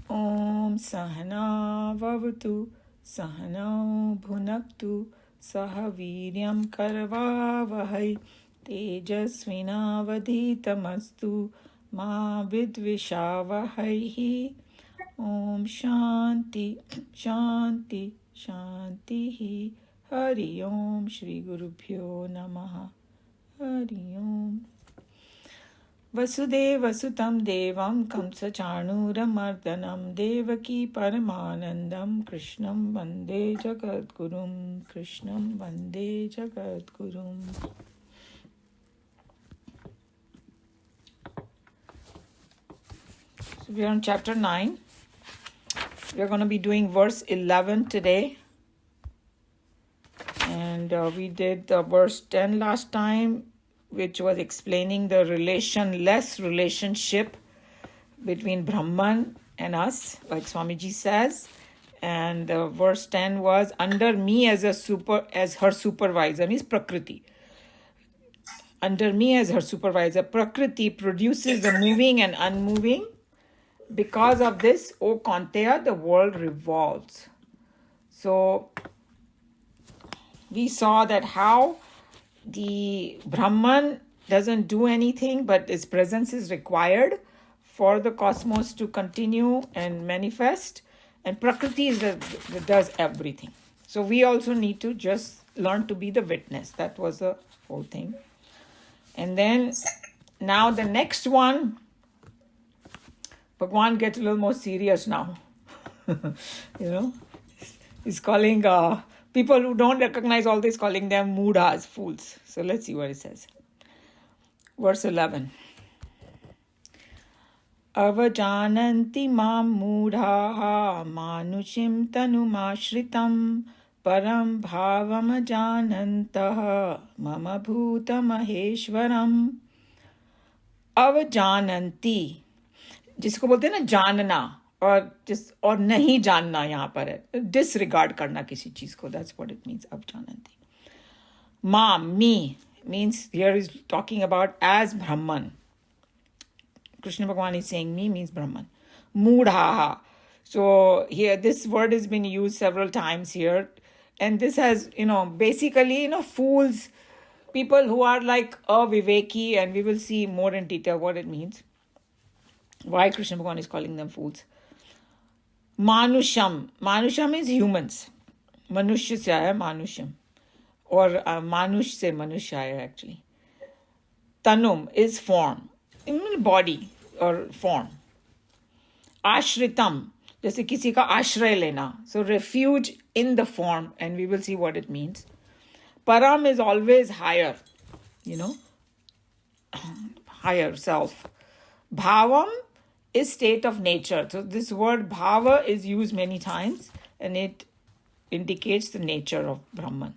Om Sahana Vavatu Sahana Bhunaktu Sahaviryam Karvavahai Tejasvinavadhitamastu Ma Vidvishavahai. Om Shanti Shanti Shanti Hari Om Shri Gurubhyo Namaha Hari Om. वसुदेवसुतं देवं कंसचाणूरमर्दनं देवकी परमानन्दं कृष्णं वन्दे जगद्गुरुं कृष्णं वन्दे जगद्गुरुम्. So we are on chapter 9. We are going to be doing verse 11 today. And we did the verse 10 last time, which was explaining the relationless relationship between Brahman and us, like Swamiji says. And verse 10 was under me as her supervisor, means Prakriti. Under me as her supervisor, Prakriti produces the moving and unmoving. Because of this, O Kanteya, the world revolves. So we saw that how the Brahman doesn't do anything, but his presence is required for the cosmos to continue and manifest. And Prakriti is that does everything. So we also need to just learn to be the witness. That was the whole thing. And then now the next one, Bhagwan gets a little more serious now. He's calling people who don't recognize all this, calling them mudhas, fools. So let's see what it says. Verse 11. Avajananti mam mudhaha manushim tanumashritam param bhavam ajanantaha mama bhuta maheshwaram. Avajananti, जिसको बोलते हैं ना जानना और नहीं जानना, यहाँ पर है डिसरिगार्ड करना किसी चीज को. That's what it means. अब जानती. Mam, me, means here is talking about as Brahman. Krishna Bhagavan is saying me means Brahman. Mudhaha. So here this word has been used several times here, and this has basically fools, people who are like aviveki, and we will see more in detail what it means. Why Krishna Bhagavan is calling them fools. Manusham. Manusham is humans. Manushya se aaya Manusham. Or Manush se Manushya aaya actually. Tanum is form. Body or form. Ashritam. जैसे किसी का आश्रय लेना. So refuge in the form, and we will see what it means. Param is always higher. Higher self. Bhavam is state of nature. So this word bhava is used many times, and it indicates the nature of Brahman.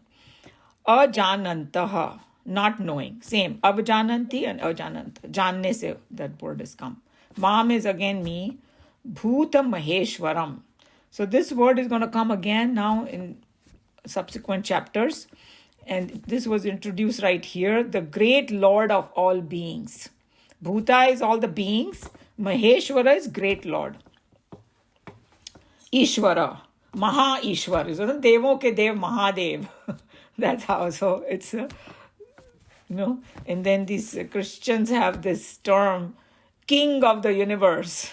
Ajanantaha, not knowing. Same. Avajananti and ajananta. Janne se that word has come. Mam is again me. Bhuta Maheshwaram. So this word is going to come again now in subsequent chapters. And this was introduced right here. The great Lord of all beings. Bhuta is all the beings. Maheshwara is great Lord. Ishvara. Maha Ishwar. Isn't Devo ke Dev Mahadev? That's how. So it's, and then these Christians have this term, King of the Universe,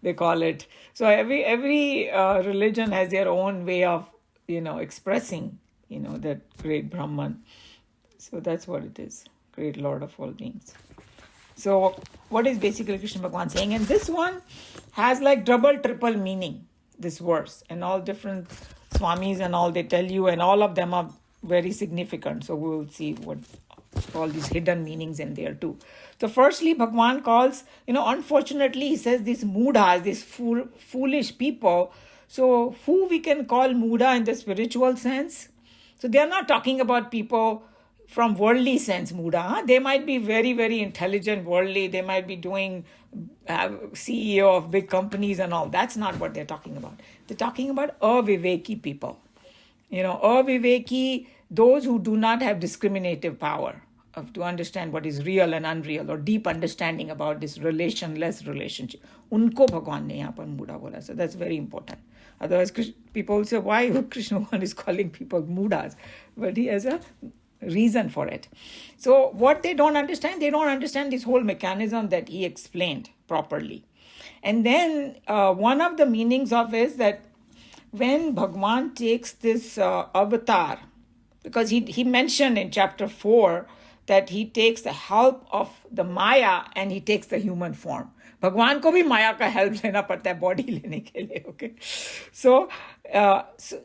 they call it. So every religion has their own way of, expressing, that great Brahman. So that's what it is. Great Lord of all beings. So what is basically Krishna Bhagavan saying? And this one has like double, triple meaning, this verse. And all different Swamis and all they tell you, and all of them are very significant. So we will see what all these hidden meanings in there too. So firstly, Bhagavan calls, unfortunately, he says these mudhas, these foolish people. So who we can call mudha in the spiritual sense? So they are not talking about people from worldly sense, mudha. They might be very, very intelligent, worldly. They might be doing CEO of big companies and all. That's not what they're talking about. They're talking about aviveki people. Aviveki, those who do not have discriminative power. to understand what is real and unreal, or deep understanding about this relationless relationship. Unko Bhagwan ne yahan par Muda bola. So that's very important. Otherwise, people say, why Krishna Bhagwan is calling people Mudas? But he has a reason for it. So what they don't understand this whole mechanism that he explained properly. And then one of the meanings of is that when Bhagwan takes this avatar, because he mentioned in chapter 4 that he takes the help of the Maya and he takes the human form. भगवान को भी माया का help लेना पड़ता है body लेने के लिए, okay? So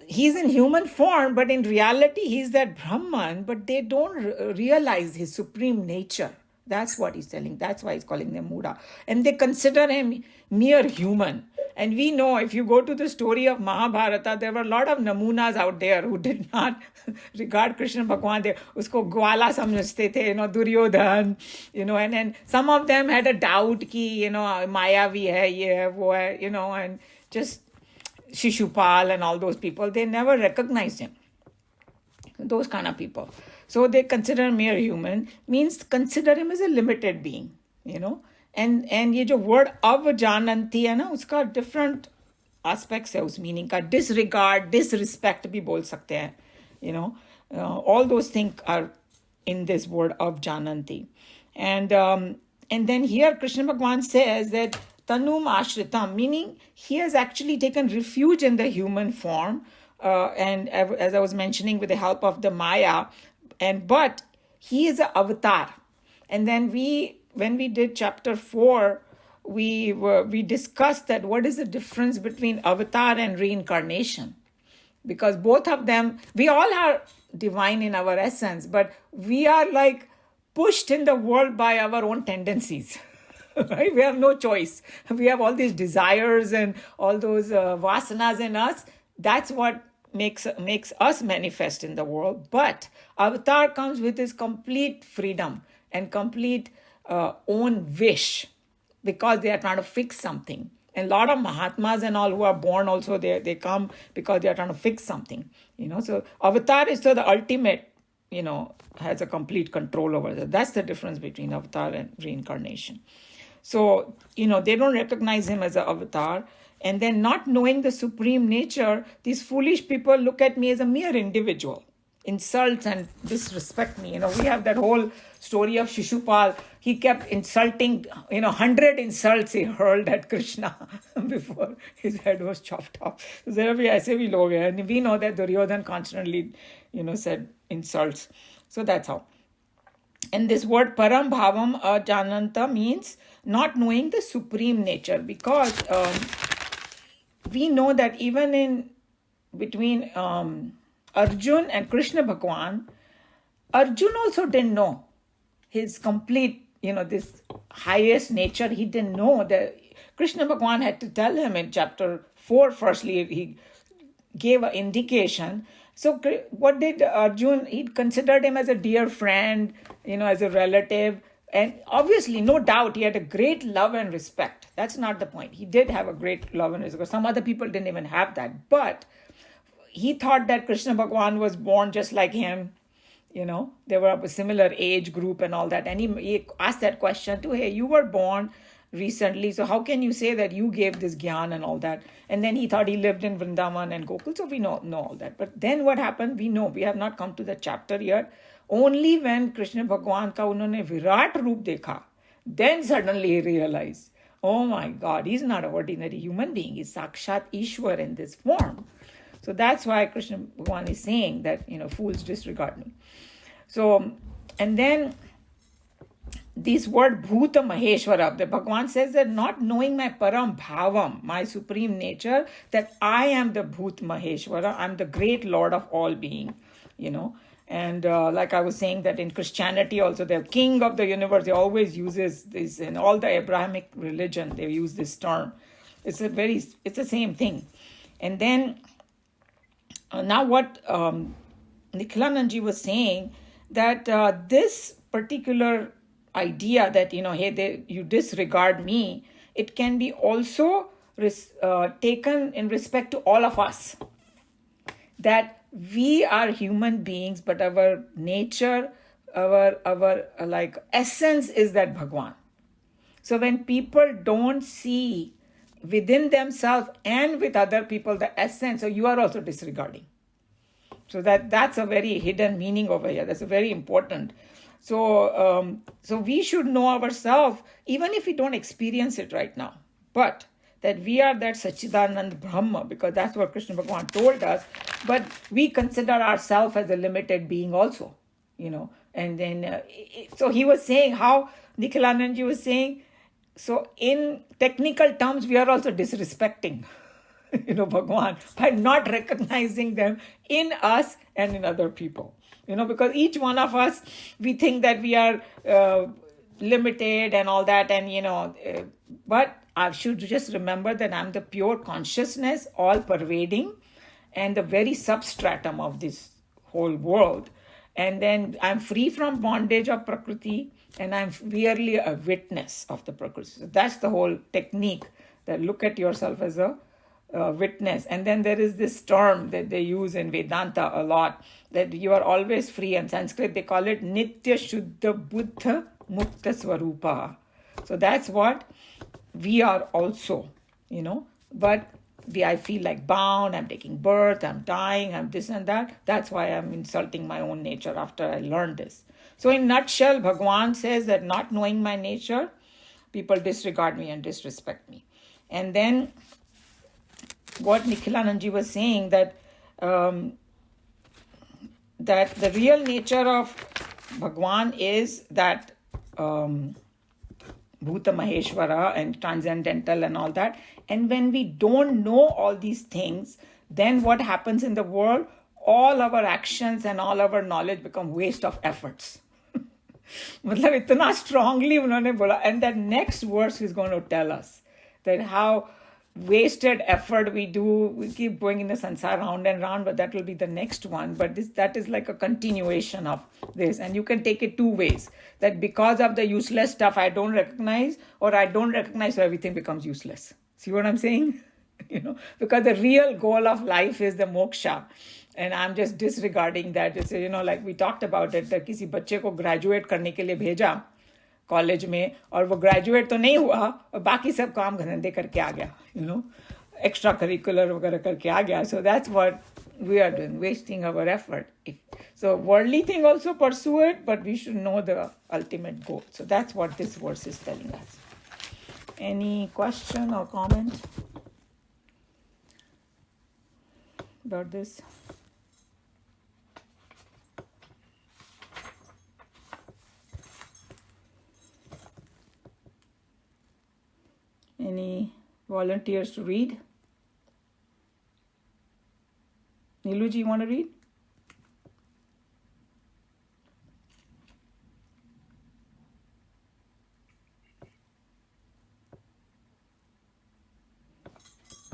he's in human form, but in reality he's that Brahman, but they don't realize his supreme nature. That's what he's telling. That's why he's calling them Muda. And they consider him mere human. And we know, if you go to the story of Mahabharata, there were a lot of namunas out there who did not regard Krishna Bhagwan. They usko gwala samjhte the, Duryodhan, and then some of them had a doubt ki, Maya bhi hai, ye hai, wo hai, and just Shishupal and all those people, they never recognized him. Those kind of people. So they consider him mere human, means consider him as a limited being, And ये जो word अवजानन्ति है ना, उसका different aspects है उस meaning का. Disregard, disrespect भी बोल सकते हैं, all those things are in this word avjananti. And then here Krishna Bhagwan says that tanum ashritam, meaning he has actually taken refuge in the human form, and as I was mentioning, with the help of the Maya, but he is an avatar. And then when we did chapter 4, we discussed that what is the difference between avatar and reincarnation, because both of them, we all are divine in our essence, but we are like pushed in the world by our own tendencies. Right? We have no choice. We have all these desires and all those vasanas in us. That's what makes us manifest in the world. But avatar comes with his complete freedom and complete own wish, because they are trying to fix something. And a lot of Mahatmas and all who are born also, they come because they are trying to fix something. So avatar is the ultimate, has a complete control over that. That's the difference between avatar and reincarnation. So, they don't recognize him as an avatar. And then, not knowing the supreme nature, these foolish people look at me as a mere individual, insults and disrespect me. We have that whole story of Shishupal. He kept insulting, 100 insults he hurled at Krishna before his head was chopped off. So and we know that Duryodhan constantly, said insults. So that's how. And this word param bhavam jananta means not knowing the supreme nature, because we know that even in between Arjun and Krishna Bhagwan, Arjun also didn't know his complete, this highest nature. He didn't know that Krishna Bhagwan had to tell him in chapter 4. Firstly, he gave an indication. So what did Arjun? He considered him as a dear friend, as a relative. And obviously, no doubt, he had a great love and respect. That's not the point. He did have a great love and respect. Some other people didn't even have that. But he thought that Krishna Bhagwan was born just like him. They were of a similar age group and all that. And he asked that question too, hey, you were born recently, so how can you say that you gave this gyan and all that? And then he thought he lived in Vrindavan and Gokul, so we know all that. But then what happened, we have not come to the chapter yet. Only when Krishna Bhagwan ka unhone Virat Roop dekha, then suddenly he realized, oh my God, he's not an ordinary human being. He's Sakshat Ishwar in this form. So that's why Krishna Bhagwan is saying that, fools disregard me. So, and then this word Bhuta Maheshwara, the Bhagwan says that not knowing my Param Bhavam, my supreme nature, that I am the Bhut Maheshwara, I'm the great Lord of all being, And like I was saying, that in Christianity also, the king of the universe, they always uses this. In all the Abrahamic religion, they use this term. It's the same thing. And then, now what Nikhilanandji was saying, that this particular idea that, hey, you disregard me, it can be also taken in respect to all of us. That we are human beings, but our nature our like essence is that Bhagwan. So when people don't see within themselves and with other people the essence, so you are also disregarding. So that's a very hidden meaning over here. That's a very important. So we should know ourselves, even if we don't experience it right now, but that we are that Sachidanand Brahma, because that's what Krishna Bhagavan told us. But we consider ourselves as a limited being also, And then, so he was saying how Nikhilanandji was saying, so in technical terms, we are also disrespecting, Bhagwan, by not recognizing them in us and in other people. Because each one of us, we think that we are limited and all that, and but I should just remember that I'm the pure consciousness, all pervading, and the very substratum of this whole world. And then I'm free from bondage of Prakriti, and I'm merely a witness of the Prakriti. So that's the whole technique, that look at yourself as a witness. And then there is this term that they use in Vedanta a lot, that you are always free. In Sanskrit, they call it Nitya Shuddha Buddha Mukta Swarupa. So that's what we are also, but I feel like bound, I'm taking birth, I'm dying, I'm this and that. That's why I'm insulting my own nature after I learned this. So in nutshell, Bhagwan says that not knowing my nature, people disregard me and disrespect me. And then what Nikhilanandji was saying, that that the real nature of Bhagwan is that Bhuta Maheshwara and transcendental and all that. And when we don't know all these things, then what happens in the world? All our actions and all our knowledge become waste of efforts. मतलब इतना strongly उन्होंने बोला. And that next verse is going to tell us that how wasted effort we do. We keep going in the sansar round and round, but that will be the next one. But that is like a continuation of this, and you can take it two ways, that because of the useless stuff I don't recognize, or I don't recognize, so everything becomes useless. See what I'm saying? Because the real goal of life is the moksha, and I'm just disregarding that. It's, like we talked about it, that किसी बच्चे को graduate करने के लिए भेजा college में, और वो ग्रेजुएट तो नहीं हुआ और बाकी सब काम धंधे करके आ गया, एक्स्ट्रा करिकुलर वगैरह करके आ गया. So that's what we are doing, wasting our effort. So worldly thing also pursue it, but we should know the ultimate goal. So that's what this verse is telling us. Any question or comment about this? Any volunteers to read? Niluji, you want to read?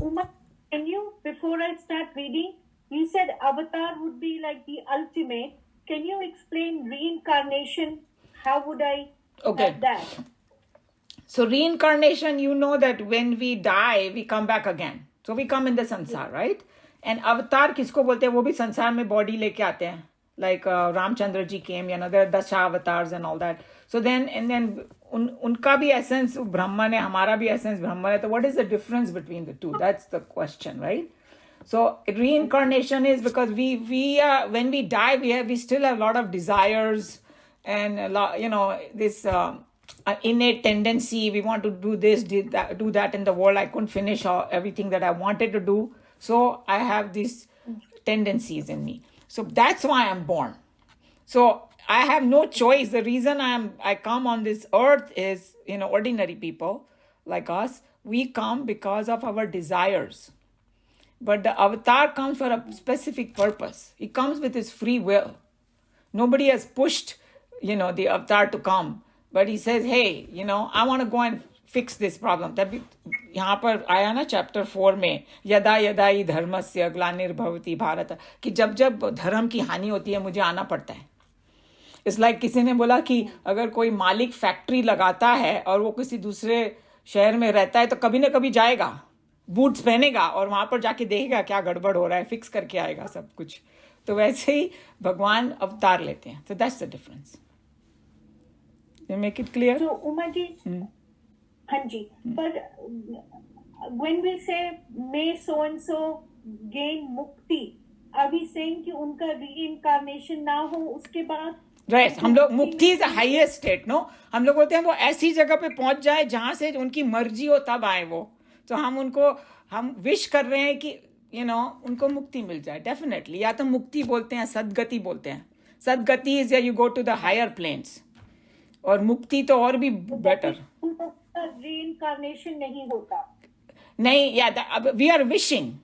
Uma, can you, before I start reading, you said avatar would be like the ultimate. Can you explain reincarnation? How would I have that? So reincarnation, that when we die, we come back again. So we come in the sansar, right? And avatar किसको बोलते हैं? वो भी संसार में body लेके आते हैं. Like Ramchandra ji came, there are Dasha avatars and all that. So then, and then उनका भी essence Brahman है, हमारा भी essence Brahman है. So what is the difference between the two? That's the question, right? So reincarnation is because we are, when we die, we still have a lot of desires and a lot, this innate tendency. We want to do this, do that in the world. I couldn't finish everything that I wanted to do. So I have these tendencies in me. So that's why I'm born. So I have no choice. The reason I come on this earth is, ordinary people like us, we come because of our desires. But the avatar comes for a specific purpose. He comes with his free will. Nobody has pushed, the avatar to come. But he says, hey, I want to go and fix this problem. तभी यहाँ पर आया ना chapter 4 में, यदा यदा ही धर्मस्य ग्लानिर्भवति भारत, कि जब जब धर्म की हानि होती है मुझे आना पड़ता है. It's like किसी ने बोला कि अगर कोई मालिक फैक्ट्री लगाता है और वो किसी दूसरे शहर में रहता है तो कभी ना कभी जाएगा, बूट्स पहनेगा और वहाँ पर जाके देखेगा क्या गड़बड़ हो रहा है, फिक्स करके आएगा सब कुछ. तो वैसे ही भगवान अवतार लेते हैं. So that's the difference. You make it clear? So, Uma ji, Hanji, but when we say may so and so gain mukti, are we saying कि उनका reincarnation ना हो उसके बाद? Right, हम लोग मुक्ति is the highest state, no? हम लोग बोलते हैं वो ऐसी जगह पे पहुंच जाए जहां से उनकी मर्जी हो तब आए वो. तो हम विश कर रहे हैं कि उनको मुक्ति मिल जाए. डेफिनेटली. या तो मुक्ति बोलते हैं, सदगति बोलते हैं. सदगति is you go to the higher planes. और मुक्ति तो और भी बेटर. Reincarnation नहीं होता. नहीं, yeah, we are wishing,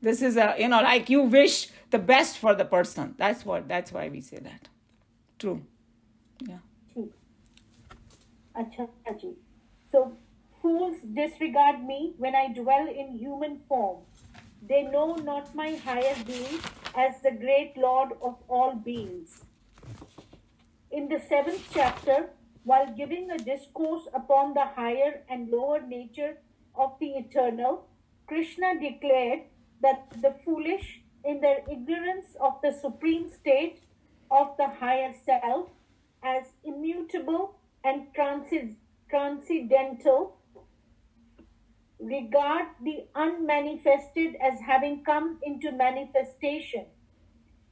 this is like you wish the best for the person. That's why we say that. True. Yeah. Acha ji. So fools disregard me when I dwell in human form. They know not my higher being as the great Lord of all beings. In the 7th chapter, while giving a discourse upon the higher and lower nature of the eternal, Krishna declared that the foolish, in their ignorance of the supreme state of the higher self as immutable and transcendental, regard the unmanifested as having come into manifestation.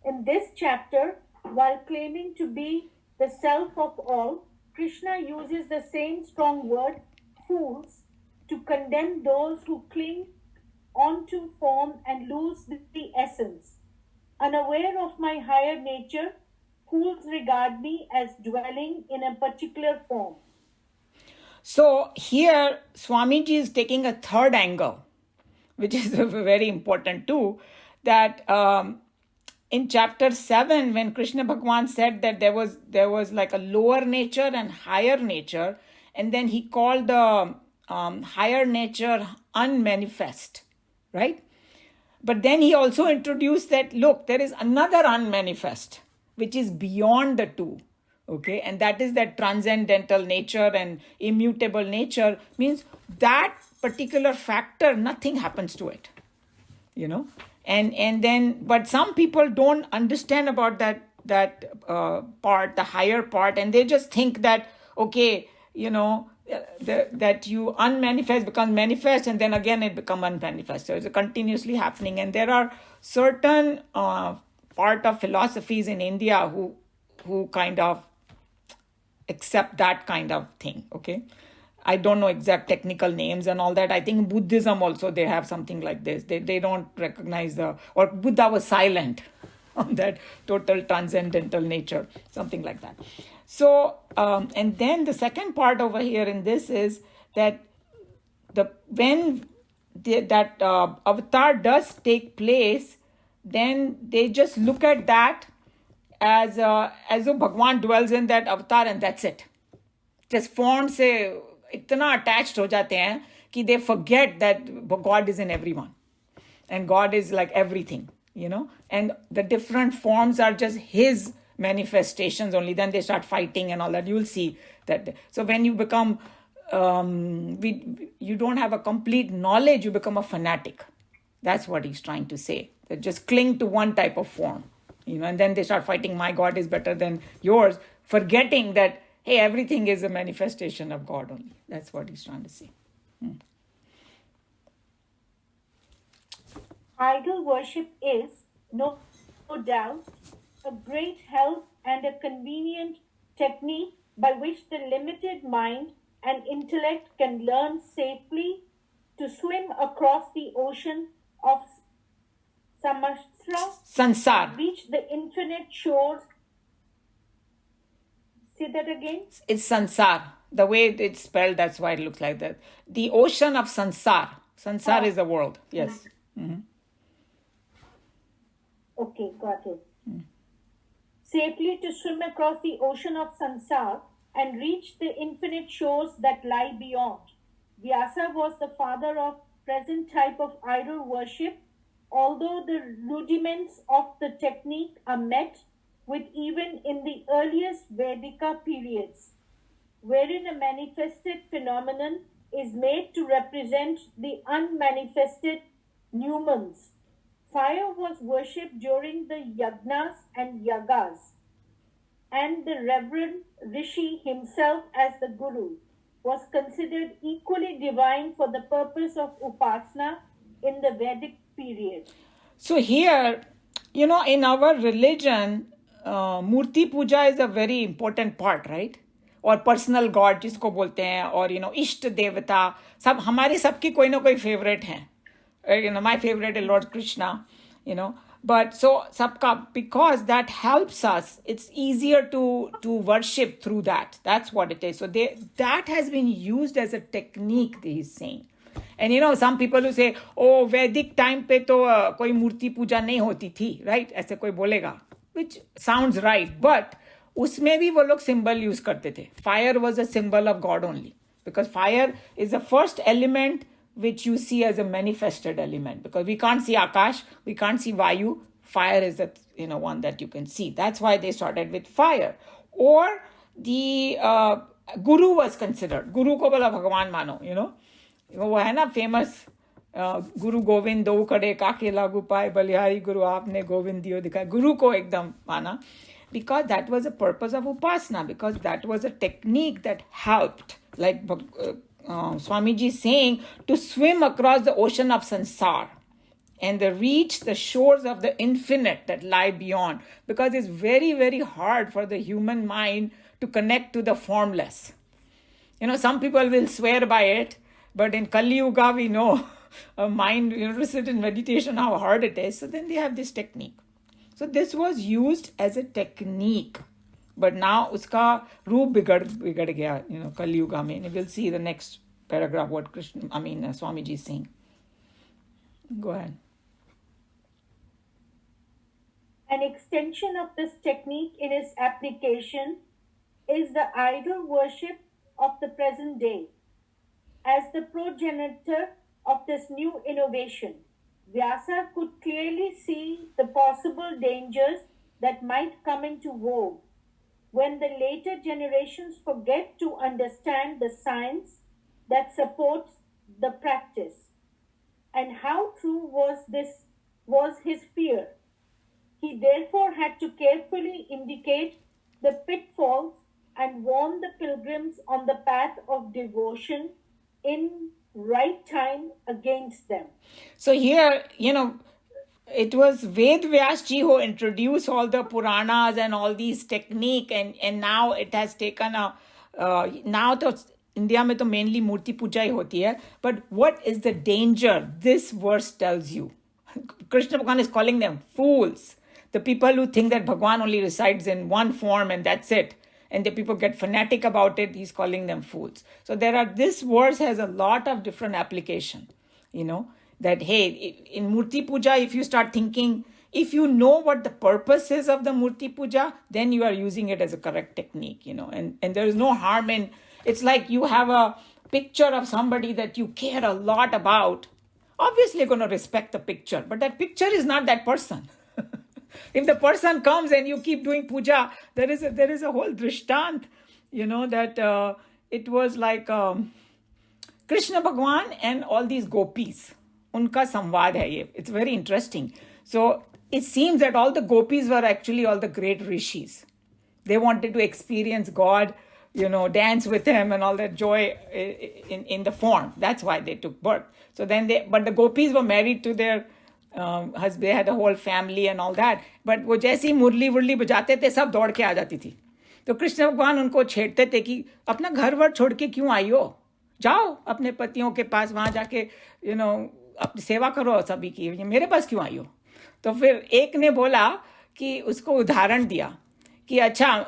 In this chapter, while claiming to be the self of all, Krishna uses the same strong word, fools, to condemn those who cling onto form and lose the essence. Unaware of my higher nature, fools regard me as dwelling in a particular form. So here, Swamiji is taking a third angle, which is very important too, that in chapter 7, when Krishna Bhagwan said that there was like a lower nature and higher nature, and then he called the higher nature unmanifest, right? But then he also introduced that, look, there is another unmanifest, which is beyond the two, okay? And that is that transcendental nature and immutable nature, means that particular factor, nothing happens to it, And then, but some people don't understand about that part, the higher part, and they just think that, okay, that you unmanifest becomes manifest, and then again it becomes unmanifest. So it's continuously happening. And there are certain part of philosophies in India who kind of accept that kind of thing, okay? I don't know exact technical names and all that. I think Buddhism also, they have something like this. They don't recognize or Buddha was silent on that total transcendental nature, something like that. So, and then the second part over here in this is that when that avatar does take place, then they just look at that as though Bhagwan dwells in that avatar and that's it. Just form se इतना attached हो जाते हैं कि they forget that God is in everyone and God is like everything, and the different forms are just his manifestations only. Then they start fighting and all that. You will see that. So when you become you don't have a complete knowledge, you become a fanatic. That's what he's trying to say. They just cling to one type of form, and then they start fighting, my God is better than yours, forgetting that, hey, everything is a manifestation of God only. That's what he's trying to say. Idol worship is, no doubt, a great help and a convenient technique by which the limited mind and intellect can learn safely to swim across the ocean of Sansar. Reach the infinite shores. Say that again. It's Sansar. The way it's spelled, that's why it looks like that. The ocean of Sansar. Sansar is the world. Yes. Mm-hmm. Okay, got it. Safely to swim across the ocean of Sansar and reach the infinite shores that lie beyond. Vyasa was the father of present type of idol worship, although the rudiments of the technique are met with even in the earliest Vedika periods, wherein a manifested phenomenon is made to represent the unmanifested numans. Fire was worshipped during the yagnas and yagas. and the Reverend Rishi himself as the Guru was considered equally divine for the purpose of Upasana in the Vedic period. So here, in our religion, Murti Puja is a very important part, right? और personal God जिसको बोलते हैं, और इष्ट देवता सब हमारे सबकी कोई ना कोई फेवरेट हैं. My favourite is Lord Krishna. But so sabka, because that helps us, it's easier to worship through that. That's what it is. So that has been used as a technique, he's saying. And some people who say, oh, Vedic time पे तो कोई मूर्ति पूजा नहीं होती थी, right? ऐसे कोई बोलेगा, which sounds right, but उसमें भी वो लोग symbol use करते थे. Fire was a symbol of God only, because fire is the first element which you see as a manifested element, because we can't see Akash, we can't see Vayu. Fire is the one that you can see. That's why they started with fire. Or the Guru was considered. Guru को बोला भगवान मानो, वो है ना famous, गुरु गोविंद दो कड़े काके लागू पाए, बलिहारी गुरु आपने गोविंद दियो दिखाए. गुरु को एकदम माना, because that was a purpose of upasana, because that was a technique that helped, like Swamiji saying, to swim across the ocean of sansar and reach the shores of the infinite that lie beyond, because it's very, very hard for the human mind to connect to the formless. Some people will swear by it, but in Kali Yuga we know a mind, to sit in meditation, how hard it is. So then they have this technique. So this was used as a technique, but now uska roop bigad gaya, Kali Yuga mein. We'll see the next paragraph what Swamiji is saying. Go ahead. An extension of this technique in its application is the idol worship of the present day. As the progenitor of this new innovation, Vyasa could clearly see the possible dangers that might come into vogue when the later generations forget to understand the science that supports the practice. And how true was his fear. He therefore had to carefully indicate the pitfalls and warn the pilgrims on the path of devotion in right time against them. So here, it was Ved Vyasji who introduced all the Puranas and all these technique, and now it has taken now to India में तो mainly मूर्ति पूजा ही होती है. But what is the danger? This verse tells you. Krishna Bhagavan is calling them fools. The people who think that Bhagavan only resides in one form and that's it, and the people get fanatic about it, he's calling them fools. So this verse has a lot of different application, that hey, in Murti Puja, if you start thinking, if you know what the purpose is of the Murti Puja, then you are using it as a correct technique, and there is no harm in, it's like you have a picture of somebody that you care a lot about. Obviously, you're going to respect the picture, but that picture is not that person. If the person comes and you keep doing puja, there is a whole drishtant, that it was like Krishna Bhagwan and all these gopis. Unka samvad hai ye. It's very interesting. So it seems that all the gopis were actually all the great rishis. They wanted to experience God, dance with him and all that joy in the form. That's why they took birth. So but the gopis were married to their husband, they had a whole family and all that. But वो जैसी मुरली वुरली बजाते थे, सब दौड़ के आ जाती थी. तो कृष्ण भगवान उनको छेड़ते थे कि अपना घर वर छोड़ के क्यों आई हो, जाओ अपने पतियों के पास, वहां जाके अपनी सेवा करो सभी की, मेरे पास क्यों आई हो. तो फिर एक ने बोला कि उसको उदाहरण दिया कि अच्छा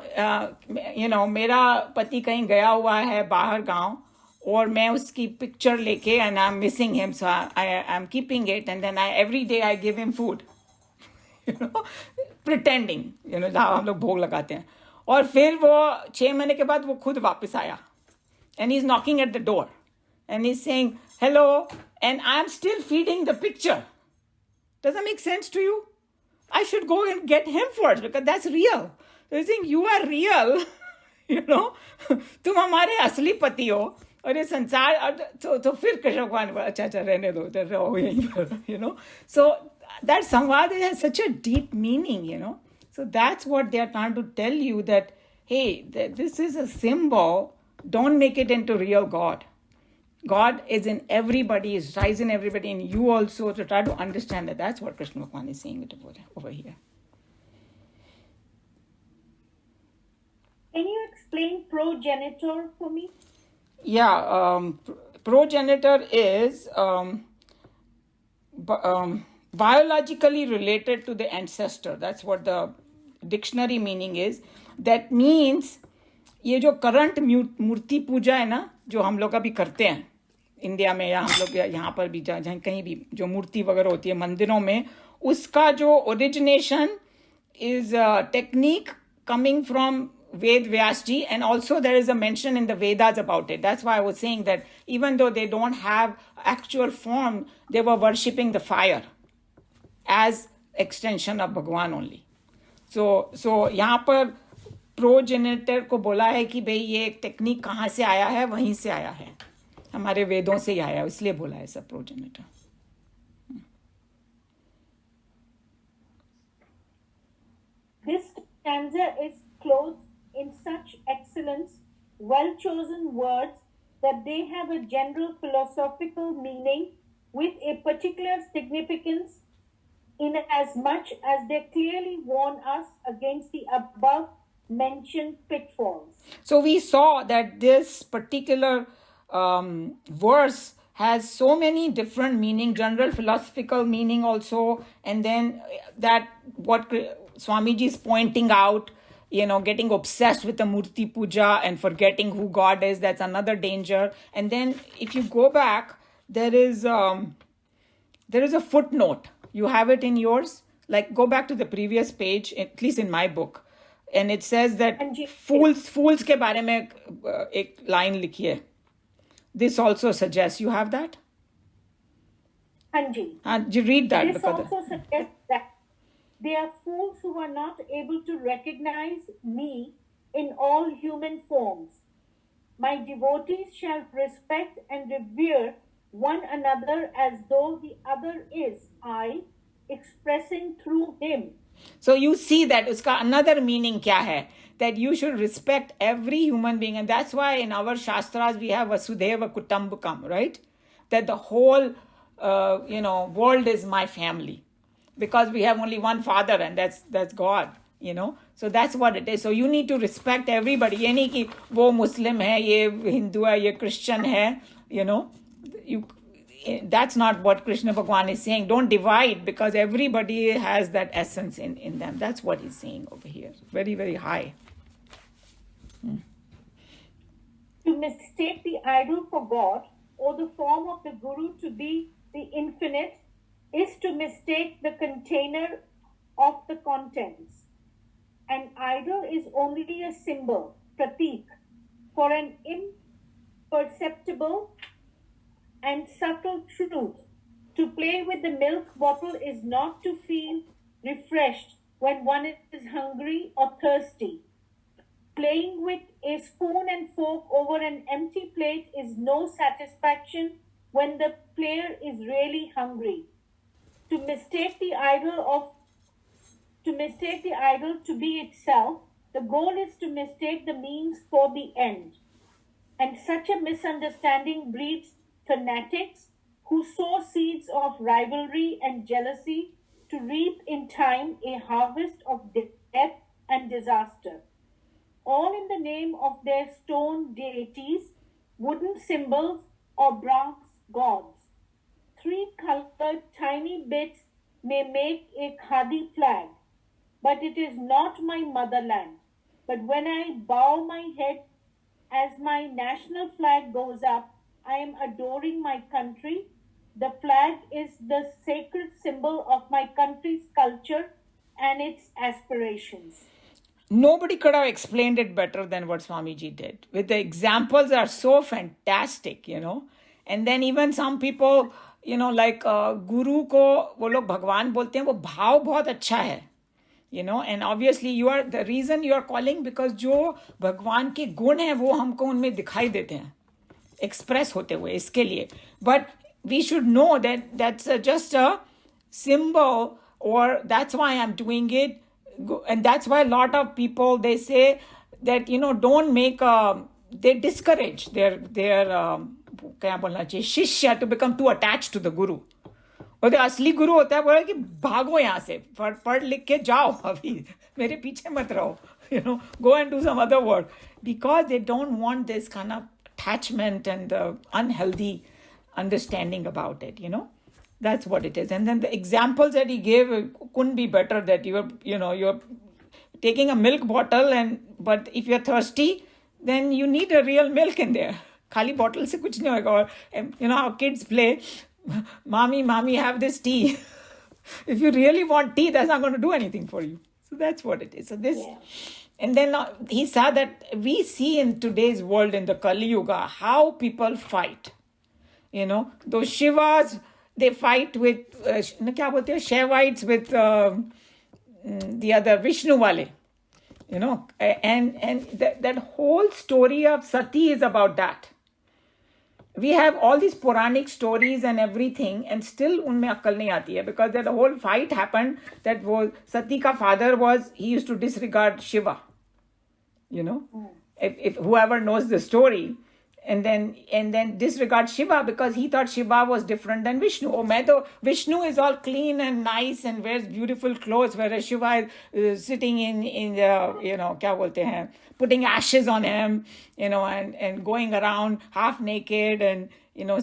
मेरा पति कहीं गया हुआ है बाहर गांव, और मैं उसकी पिक्चर लेके and I'm missing him, so I'm keeping it, and then every day I give him food, pretending, जहाँ हम लोग भोग लगाते हैं. और फिर वो 6 महीने के बाद वो खुद वापस आया, and he's knocking at the door and he's saying hello, and I'm still feeding the picture. Does that make sense to you? I should go and get him first, because that's real. So you think you are real, तुम हमारे असली पति हो, और ये संसार. तो फिर कृष्ण भगवान अच्छा रहने दो, रहो यहीं पर, So that samvad has such a deep meaning, So that's what they are trying to tell you, that, hey, this is a symbol. Don't make it into real God. God is in everybody, is resides in everybody, and you also, to try to understand that. That's what Krishna Bhagwan is saying it over here. Can you explain progenitor for me? Yeah, progenitor is biologically related to the ancestor. That's what the dictionary meaning is. That means ये जो current मूर्ति पूजा है ना, जो हम लोग अभी करते हैं इंडिया में, या हम लोग यहाँ पर भी जहाँ कहीं भी जो मूर्ति वगैरह होती है मंदिरों में, उसका जो origination is a technique coming from Ved Vyasji, and also there is a mention in the Vedas about it. That's why I was saying that even though they don't have actual form, they were worshipping the fire as extension of Bhagwan only. So यहाँ पर progenitor को बोला है कि भाई ये एक technique कहाँ से आया है, वहीं से आया है, हमारे वेदों से ही आया है, इसलिए बोला है सब progenitor. This stanza is clothed in such excellence, well-chosen words that they have a general philosophical meaning with a particular significance, in as much as they clearly warn us against the above mentioned pitfalls. So we saw that this particular verse has so many different meaning, general philosophical meaning also, and then that what Swamiji is pointing out, getting obsessed with the Murti Puja and forgetting who God is, that's another danger. And then if you go back, there is a footnote. You have it in yours. Like, go back to the previous page, at least in my book. And it says that fools ke baare mein ek line likhi hai. This also suggests, you have that? Hanji. You read that. This also suggests that they are fools who are not able to recognize me in all human forms. My devotees shall respect and revere one another as though the other is I, expressing through him. So you see that uska another meaning kya hai? That you should respect every human being. And that's why in our Shastras we have Vasudhaiva Kutumbakam, right? That the whole, world is my family. Because we have only one father, and that's God, So that's what it is. So you need to respect everybody. Ye nahi ki wo Muslim hai, ye Hindu hai, ye Christian hai, That's not what Krishna Bhagwan is saying. Don't divide, because everybody has that essence in them. That's what he's saying over here. Very, very high. To mistake the idol for God or the form of the Guru to be the infinite is to mistake the container of the contents. An idol is only a symbol, pratik, for an imperceptible and subtle truth. To play with the milk bottle is not to feel refreshed when one is hungry or thirsty. Playing with a spoon and fork over an empty plate is no satisfaction when the player is really hungry. To mistake the idol to be itself, the goal is to mistake the means for the end. And such a misunderstanding breeds fanatics who sow seeds of rivalry and jealousy to reap in time a harvest of death and disaster. All in the name of their stone deities, wooden symbols, or bronze gods. 3-colored tiny bits may make a khadi flag, but it is not my motherland. But when I bow my head as my national flag goes up, I am adoring my country. The flag is the sacred symbol of my country's culture and its aspirations. Nobody could have explained it better than what Swamiji did. With the examples are so fantastic, And then even some people, like Guru ko wo log Bhagwan bolte hain, wo bhav bahut acha hai. And obviously the reason you are calling, because जो भगवान के गुण हैं वो हमको उनमें दिखाई देते हैं, express होते हुए, इसके लिए. But we should know that that's just a symbol, or that's why I'm doing it. And that's why a lot of people, they say that, don't make, they discourage their क्या बोलना चाहिए, शिष्य to become too attached to the guru. और जो असली गुरु होता है, बोला कि भागो यहाँ से, पढ़ लिख के जाओ, अभी मेरे पीछे मत रहो, go and do some other work, because they don't want this kind of attachment and unhealthy understanding about it. That's what it is. And then the examples that he gave couldn't be better, that you're taking a milk bottle, but if you're thirsty, then you need a real milk in there. Khali bottle se kuch nahi hoga. Or how kids play, mommy, have this tea. If you really want tea, that's not going to do anything for you. So that's what it is. So this, and then he said that we see in today's world, in the Kali Yuga, how people fight. Those Shivas, they fight with, kya bolte hai, Shaivites with the other Vishnu wale. And that whole story of Sati is about that. We have all these Puranic stories and everything, and still unme akal nahi aati hai, because that whole fight happened, that was Sati ka father he used to disregard Shiva. If whoever knows the story, and then disregard Shiva, because he thought Shiva was different than Vishnu. Oh, Vishnu is all clean and nice and wears beautiful clothes, whereas Shiva is sitting in the, kya bolte hain, putting ashes on him, and going around half naked, and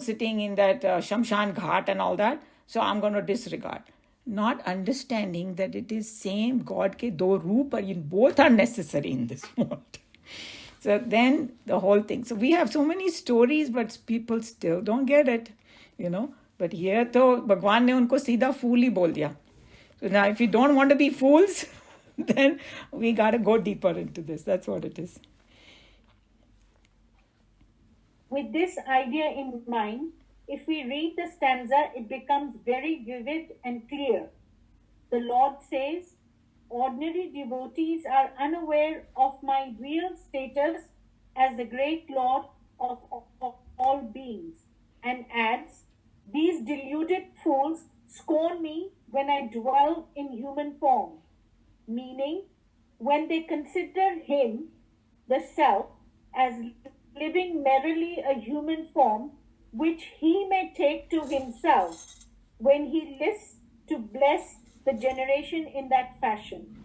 sitting in that Shamshan Ghat and all that. So I'm going to disregard, not understanding that it is same God ke do roop, and both are necessary in this world. So then the whole thing. So we have so many stories, but people still don't get it, But here, to Bhagwan ne unko सीधा fool ही बोल दिया. So now, if you don't want to be fools, then we got to go deeper into this. That's what it is. With this idea in mind, if we read the stanza, it becomes very vivid and clear. The Lord says, ordinary devotees are unaware of my real status as the great Lord of all beings, and adds, these deluded fools scorn me when I dwell in human form, meaning when they consider him, the self, as living merely a human form which he may take to himself when he lists to bless the generation in that fashion.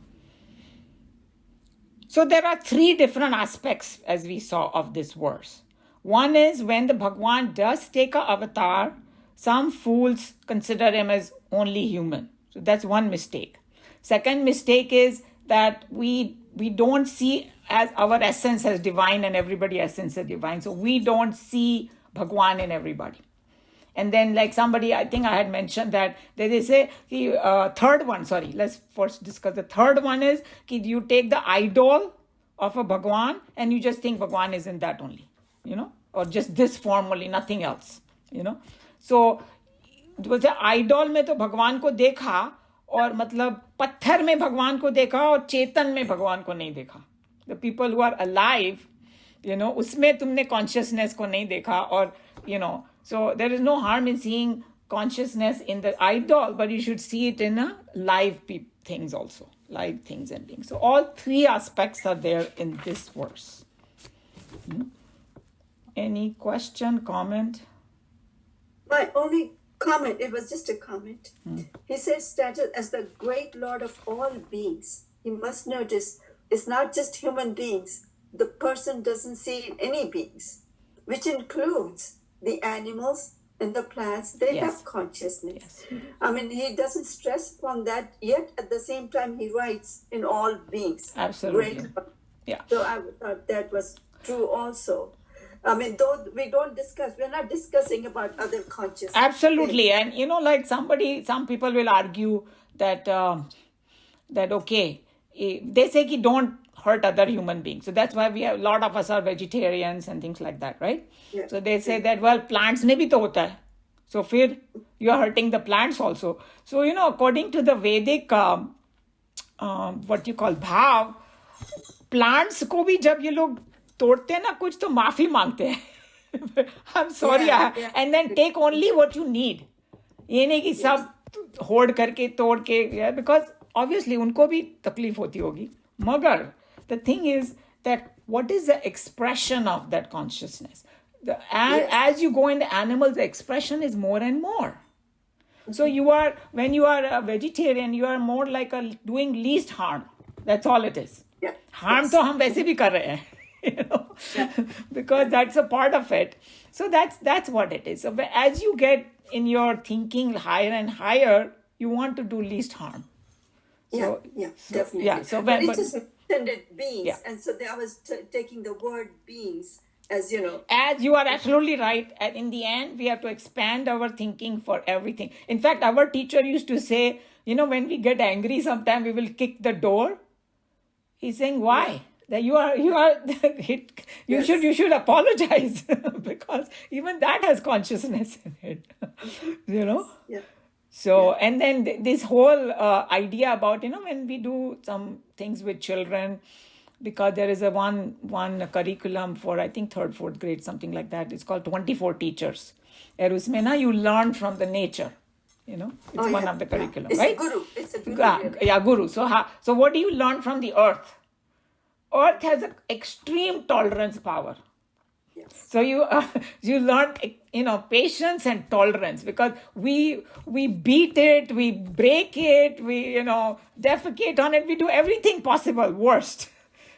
So there are three different aspects, as we saw, of this verse. One is when the Bhagwan does take a avatar, some fools consider him as only human. So that's one mistake. Second mistake is that we don't see as our essence as divine, and everybody's essence as divine. So we don't see Bhagwan in everybody. And then, like somebody, I think I had mentioned that they say, third one, sorry, let's first discuss the third one is, you take the idol of a Bhagwan and you just think Bhagwan is in that only, or just this form only, nothing else, So, the idol में तो भगवान को देखा, और मतलब पत्थर में भगवान को देखा, और चेतन में भगवान को नहीं देखा. The people who are alive, उसमें तुमने consciousness को नहीं देखा, और, so there is no harm in seeing consciousness in the idol, but you should see it in a live things also, live things and beings. So all three aspects are there in this verse. Any question, comment? My only comment, it was just a comment. He says status as the great Lord of all beings. You must notice it's not just human beings. The person doesn't see any beings, which includes the animals and the plants. They have consciousness. Yes. I mean, he doesn't stress upon that, yet at the same time he writes in all beings. Absolutely. Great. Yeah. So I thought that was true also. I mean, though we're not discussing about other consciousness. Absolutely. And, like some people will argue that, okay, they say ki don't hurt other human beings. So that's why a lot of us are vegetarians and things like that, right? Yeah. So they say that, well, plants mein bhi to hota hai. So फिर you are hurting the plants also. So, according to the Vedic, what you call bhav, plants को भी जब ये लोग तोड़ते हैं ना कुछ, तो माफी मांगते हैं. I'm sorry. And then take only what you need. ये नहीं कि सब होड़ करके तोड़ के, because obviously उनको भी तकलीफ होती होगी, मगर the thing is that what is the expression of that consciousness? As you go in the animals, the expression is more and more. So when you are a vegetarian, you are more like doing least harm. That's all it is. Yeah. Harm तो हम वैसे भी कर रहे हैं, because that's a part of it. So that's what it is. So as you get in your thinking higher and higher, you want to do least harm. So, definitely. Yeah. So but it just intended beings, yeah. And so I was taking the word beings as As you are absolutely right. And in the end, we have to expand our thinking for everything. In fact, our teacher used to say, when we get angry, sometimes we will kick the door. He's saying, why? Yeah. That you should apologize because even that has consciousness in it. Yeah. So, and then this whole idea about, when we do some things with children, because there is a one curriculum for, I think, 3rd, 4th grade, something like that. It's called 24 Teachers. And usme na you learn from the nature. It's one of the curriculum, it's right? It's a guru. Yeah, guru. So what do you learn from the earth? Earth has an extreme tolerance power. Yes. So you learn, patience and tolerance, because we beat it, we break it, we defecate on it, we do everything possible, worst,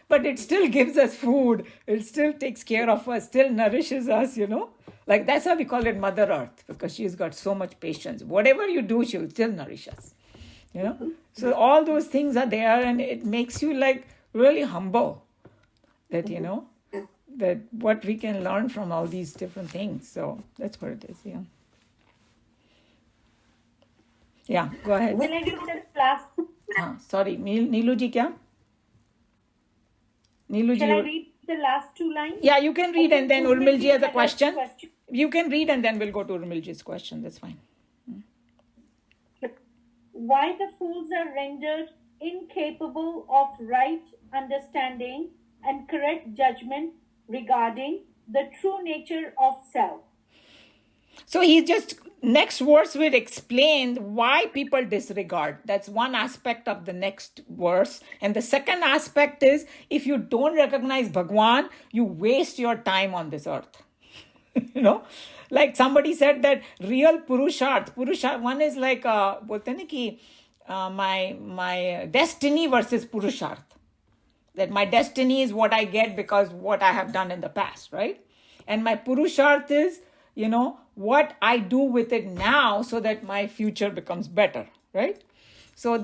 but it still gives us food, it still takes care of us, still nourishes us, like that's why we call it Mother Earth, because she's got so much patience. Whatever you do, she will still nourish us. So all those things are there, and it makes you like really humble that that what we can learn from all these different things. So that's what it is. Yeah, go ahead. Will I do the last? Sorry, Neelu ji kya? Neelu ji. Can I read the last 2 lines? Yeah, you can read, and then Urmil ji has a question. You can read, and then we'll go to Urmil ji's question. That's fine. Why the fools are rendered incapable of right understanding and correct judgment regarding the true nature of self. So he just, next verse will explain why people disregard. That's one aspect of the next verse. And the second aspect is, if you don't recognize Bhagwan, you waste your time on this earth. Like somebody said that real Purusharth, one is like, my destiny versus Purusharth. That my destiny is what I get because what I have done in the past, right? And my Purusharth is, what I do with it now so that my future becomes better, right? So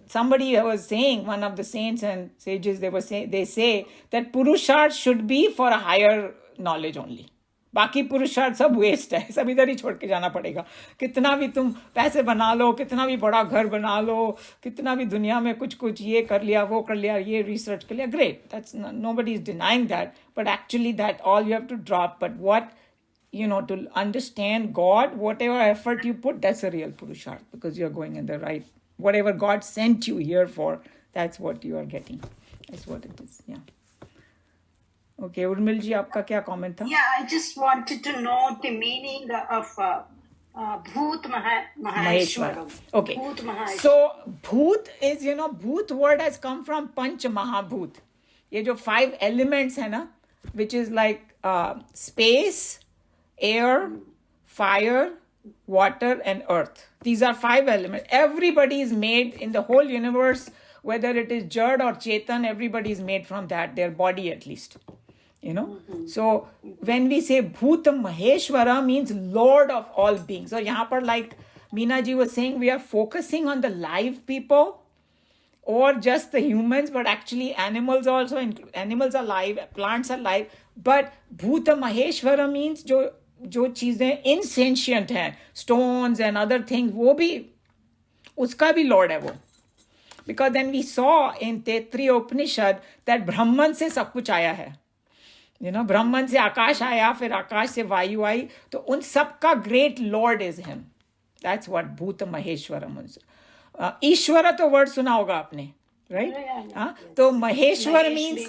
somebody was saying, one of the saints and sages, they say that Purusharth should be for a higher knowledge only. बाकी पुरुषार्थ सब waste है, सब इधर ही छोड़ के जाना पड़ेगा. कितना भी तुम पैसे बना लो, कितना भी बड़ा घर बना लो, कितना भी दुनिया में कुछ ये कर लिया, वो कर लिया, ये रिसर्च कर लिया, great. That's nobody is denying that, but actually that all you have to drop. But what, to understand God, whatever effort you put, that's a real Purusharth, because you're going in the right, whatever God sent you here for, that's what you are getting. That's what it is. Yeah. Okay, Urmil ji, आपका क्या comment था? Yeah, I just wanted to know the meaning of Bhoot Maheshwaram. Okay. Bhoot Maheshwaram. So, Bhoot is, Bhoot word has come from Panch Mahabhoot. ये जो 5 elements है ना, which is like space, air, fire, water, and earth. These are 5 elements. Everybody is made in the whole universe, whether it is Jad or Chetan, everybody is made from that, their body at least. So when we say Bhuta Maheshwara means Lord of all beings. So yahan par, like Meena ji was saying, we are focusing on the live people or just the humans, but actually animals also, animals are live, plants are live. But Bhuta Maheshwara means जो चीजें insentient हैं, stones and other things, वो भी उसका भी Lord है वो. Because then we saw in Taittiriya Upanishad that Brahman से सब कुछ आया है. ब्रह्मन से आकाश आया, फिर आकाश से वायु आई, तो उन सब का great Lord is him. That's what भूत महेश्वरम. ईश्वर तो वर्ड सुना होगा आपने, राइट? हाँ, तो महेश्वर मीन्स,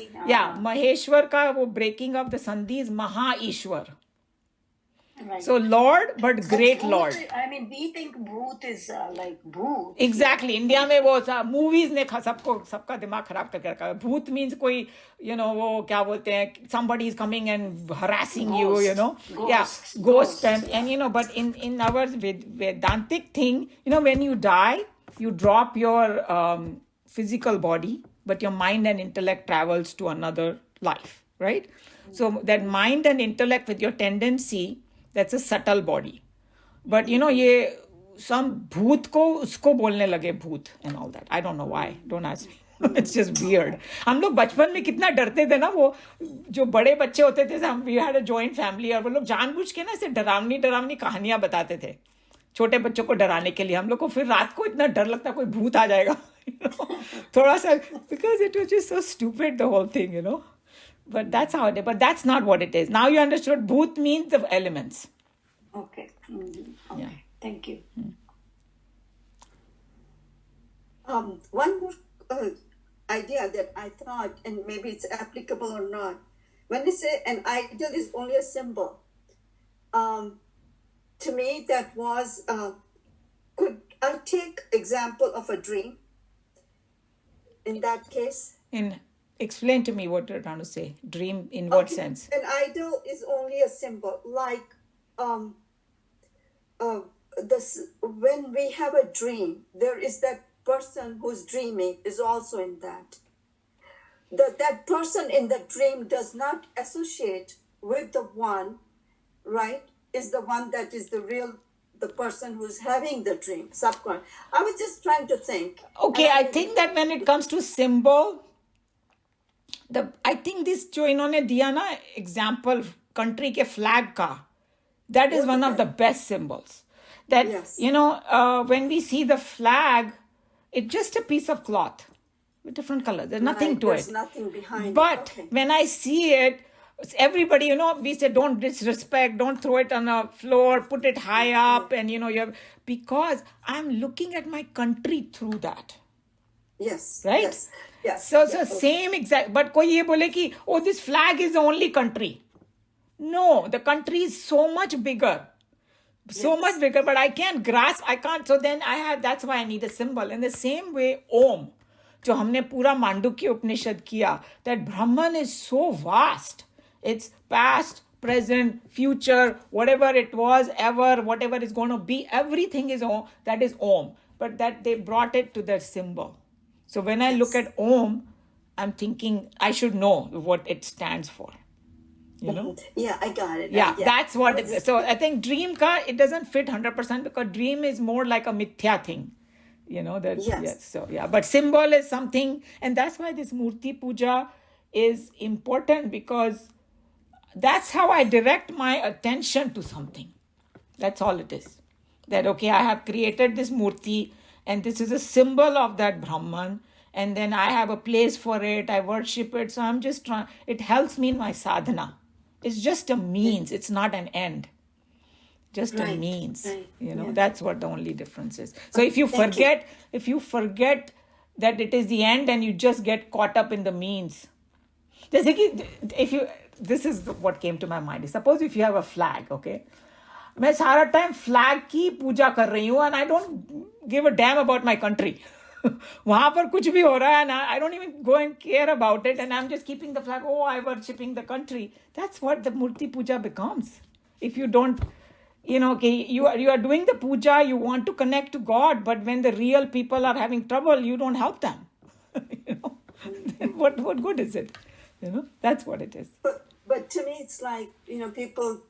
महेश्वर का वो ब्रेकिंग ऑफ द संधि इज महा ईश्वर. Right. So Lord, but great Bhoot, Lord. I mean, we think Bhoot is like Bhoot. Exactly. India में वो मूवीज ने सबका दिमाग खराब करके रखा है. भूत मीन्स कोई वो क्या बोलते हैं, somebody is coming and harassing you, ghost and but in our Vedantic thing, when you die, you drop your physical body, but your mind and intellect travels to another life, right? So that mind and intellect with your tendency, that's a subtle body. But ये some bhoot ko usko bolne lage bhoot and all that. I don't know why. Don't ask me. It's just weird. हम लोग बचपन में कितना डरते थे ना, वो जो बड़े बच्चे होते थे, हम we had a joint family, और वो लोग जानबूझ के ना ऐसे डरावनी कहानियां बताते थे छोटे बच्चों को डराने के लिए. हम लोग को फिर रात को इतना डर लगता कोई भूत आ जाएगा थोड़ा सा, because it was just so stupid, the whole thing, But that's how it is. But that's not what it is. Now you understood. Bhoot means the elements. Okay. Mm-hmm. Okay. Yeah. Thank you. One more idea that I thought, and maybe it's applicable or not. When they say an idol is only a symbol, to me that was, could I take example of a dream in that case? Explain to me what you're trying to say. Dream in what sense? An idol is only a symbol, like when we have a dream, there is that person who's dreaming is also in that. That person in the dream does not associate with the one, right? Is the one that is the person who's having the dream. Subconscious. I was just trying to think. Okay, I think that when it comes to symbol, I think this जो इन्होंने दिया ना example country के flag का, that is one of the best symbols. That, yes. When we see the flag, it's just a piece of cloth with different colors. There's nothing to There's it. nothing behind But it. Okay. when I see it, everybody, we say don't disrespect, don't throw it on the floor, put it high up, and because I'm looking at my country through that. Yes. Right? Yes. Yes. So yes. Same exact. But कोई ये बोले कि this flag is the only country. No, the country is so much bigger. So much bigger, but I can't grasp, I can't. So then that's why I need a symbol. In the same way, Om, जो हमने पूरा मांडुक्य उपनिषद किया, that Brahman is so vast. It's past, present, future, whatever it was, ever, whatever is going to be, everything is Om, that is Om. But that they brought it to their symbol. So when I look at Om, I'm thinking I should know what it stands for. Yeah, I got it. Yeah, that's what it is. So I think dream it doesn't fit 100% because dream is more like a mithya thing. Yes. So yeah, but symbol is something, and that's why this Murti Puja is important, because that's how I direct my attention to something. That's all it is. That, okay, I have created this Murti, and this is a symbol of that Brahman, and then I have a place for it, I worship it, so I'm just trying, it helps me in my sadhana. It's just a means, it's not an end. Just a means. Right. That's what the only difference is. So if you forget that it is the end and you just get caught up in the means. This is what came to my mind. Suppose if you have a flag, okay? मैं सारा time flag की पूजा कर रही हूँ, and I don't give a damn about my country. वहाँ पर कुछ भी हो रहा है, and I don't even go and care about it, and I'm just keeping the flag. Oh, I'm worshipping the country. That's what the Murti Puja becomes. If you don't, okay, you are doing the puja, you want to connect to God, but when the real people are having trouble, you don't help them. What good is it? That's what it is. But to me, it's like, people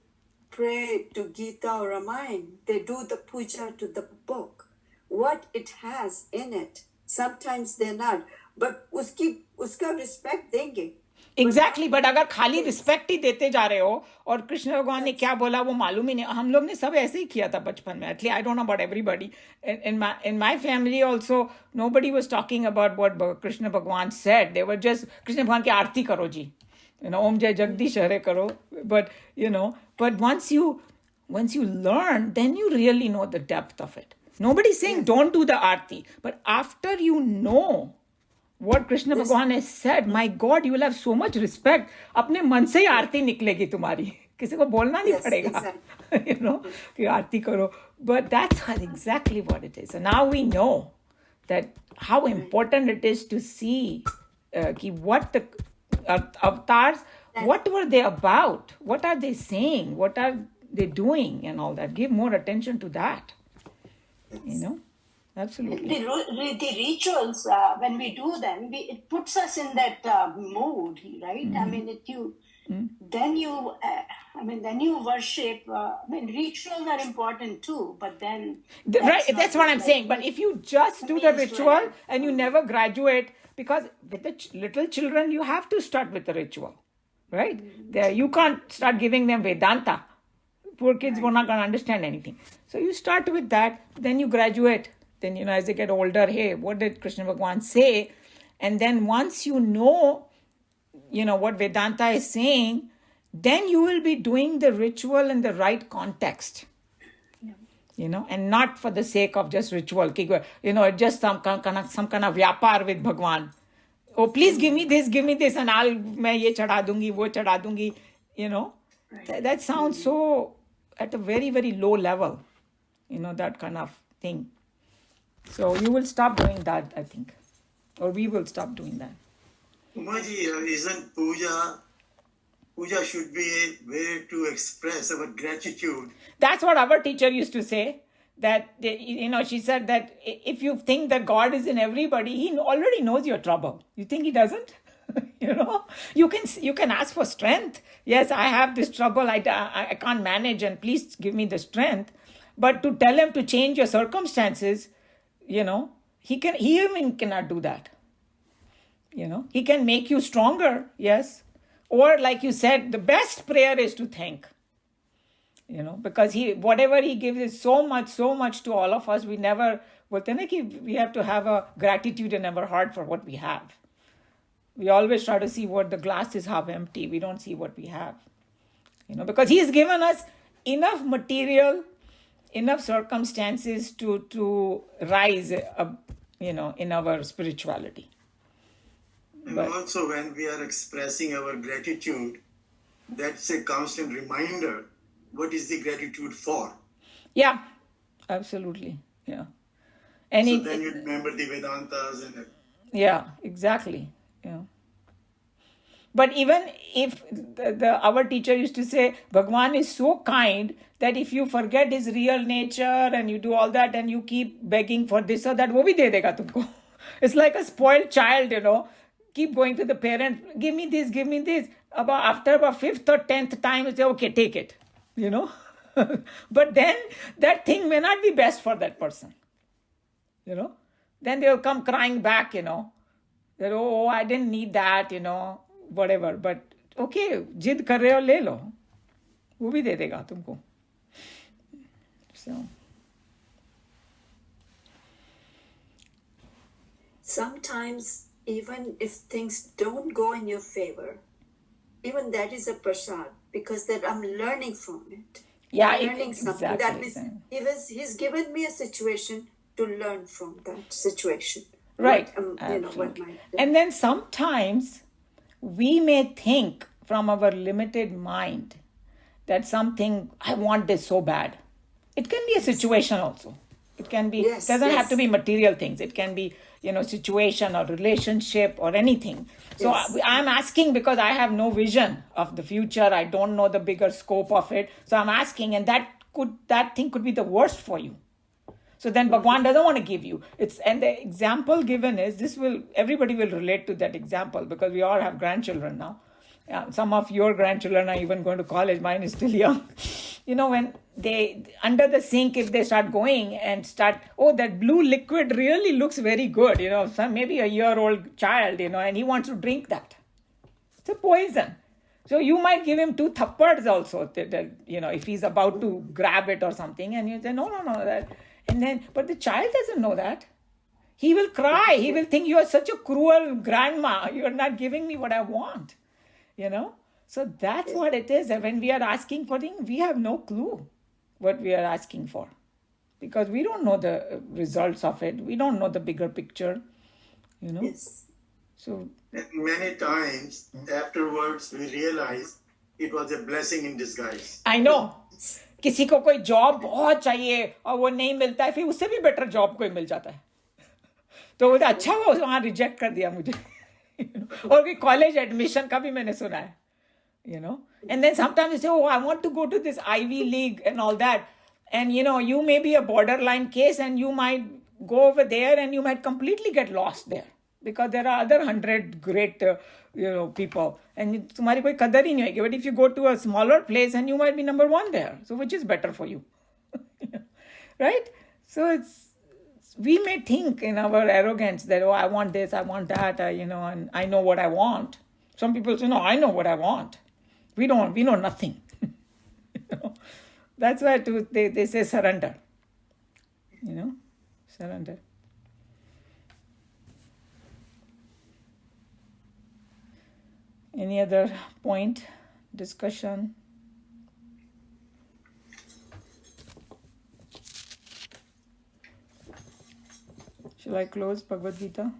pray to Gita or Ramayana. They do the puja to the book. What it has in it. Sometimes they're not. But uska respect देंगे. Exactly, but अगर खाली respect ही देते जा रहे हो, और कृष्ण भगवान ने क्या बोला वो मालूम ही नहीं. हम लोग ने सब ऐसे ही किया था बचपन में. At least I don't know about everybody. In my family also, nobody was talking about what Krishna Bhagwan said. They were just, Krishna Bhagwan की आरती करो जी. Om Jai Jagdish Hare karo. But once you learn, then you really know the depth of it. Nobody's saying don't do the aarti, but after you know what Krishna Bhagwan has said, my God, you will have so much respect. अपने मन से ही आरती निकलेगी तुम्हारी. किसी को बोलना नहीं Yes, पड़ेगा, exactly. you know, कि आरती करो. But that's exactly what it is. So now we know that how important it is to see कि what the avatars, what were they about? What are they saying? What are they doing and all that? Give more attention to that. You know, absolutely. The rituals, when we do them, it puts us in that mood, right? I mean, then you worship. Rituals are important too, but then That's what I'm saying. But if you just do the ritual and you never graduate, because with the little children, you have to start with the ritual, right? You can't start giving them Vedanta. Poor kids were not going to understand anything. So you start with that, then you graduate. Then, as they get older, hey, what did Krishna Bhagwan say? And then once you know, what Vedanta is saying, then you will be doing the ritual in the right context. And not for the sake of just ritual. Just some kind of vyapar with Bhagwan. Oh, please give me this, and मैं ये चढ़ा दूंगी, वो चढ़ा दूंगी. That sounds so at a very, very low level. That kind of thing. So you will stop doing that, I think. Or we will stop doing that. Umaji, isn't puja should be a way to express our gratitude. That's what our teacher used to say. That, she said that if you think that God is in everybody, he already knows your trouble. You think he doesn't? You can ask for strength. Yes, I have this trouble. I can't manage, and please give me the strength. But to tell him to change your circumstances, he even cannot do that. He can make you stronger, yes. Or like you said, the best prayer is to thank. Because whatever he gives is so much to all of us. We never, we have to have a gratitude in our heart for what we have. We always try to see what the glass is half empty. We don't see what we have. Because he has given us enough material, enough circumstances to rise in our spirituality. And also when we are expressing our gratitude, that's a constant reminder, what is the gratitude for? Yeah, absolutely. Yeah. And so then you remember the Vedantas and everything. Yeah, exactly. Yeah. But even if our teacher used to say, Bhagwan is so kind that if you forget his real nature and you do all that and you keep begging for this or that, wo bhi de dega tumko. It's like a spoiled child, Keep going to the parent, give me this. After about 5th or 10th time, you say, okay, take it, But then that thing may not be best for that person, Then they'll come crying back, that, oh, I didn't need that, whatever. But okay, जिद कर रहे हो ले लो, वो भी दे देगा तुमको. So sometimes even if things don't go in your favor, even that is a prasad, because that I'm learning from it. Yeah, I'm learning something. That exactly. means he's given me a situation to learn from that situation. Right. What and then sometimes we may think from our limited mind that something, I want this so bad. It can be a situation also. It can be, it doesn't have to be material things. It can be, situation or relationship or anything. So I'm asking because I have no vision of the future. I don't know the bigger scope of it. So I'm asking, and that thing could be the worst for you. So then Bhagwan doesn't want to give you. And the example given is, everybody will relate to that example because we all have grandchildren now. Some of your grandchildren are even going to college. Mine is still young. When they, under the sink, if they start going and that blue liquid really looks very good. Maybe a year-old child, and he wants to drink that. It's a poison. So you might give him 2 thappads also, if he's about to grab it or something. And you say, no, that. And then, but the child doesn't know that. He will cry. He will think you are such a cruel grandma. You are not giving me what I want. So that's what it is. And when we are asking for things, we have no clue what we are asking for. Because we don't know the results of it. We don't know the bigger picture. Yes. So many times afterwards we realize it was a blessing in disguise. I know. किसी को कोई job बहुत चाहिए और वो नहीं मिलता है, फिर उससे भी बेटर जॉब कोई मिल जाता है, तो वो अच्छा हुआ वहाँ रिजेक्ट कर दिया मुझे. और कि कॉलेज एडमिशन का भी मैंने सुना है, and then sometimes you say, oh, I want to go to this Ivy League and all that, and you may be a borderline case and you might go over there and you might completely get lost there because there are other 100 great people and तुम्हारी कोई कदर ही नहीं होगी. But if you go to a smaller place and you might be number one there, so which is better for you? Right? So we may think in our arrogance that, oh, I want this, I want that, and I know what I want. Some people say, no, I know what I want. We know nothing. That's why they say surrender. Surrender. Any other point, discussion? Shall I close Bhagavad Gita?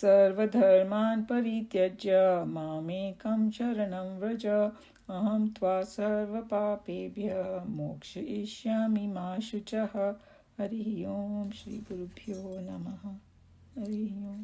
सर्वधर्मान् परित्यज्य मामेकं शरणं व्रज अहं त्वा सर्वपापेभ्यः मोक्षयिष्यामि मा शुचः. हरिः ओम. श्री गुरुभ्यो नमः. हरिः ओम.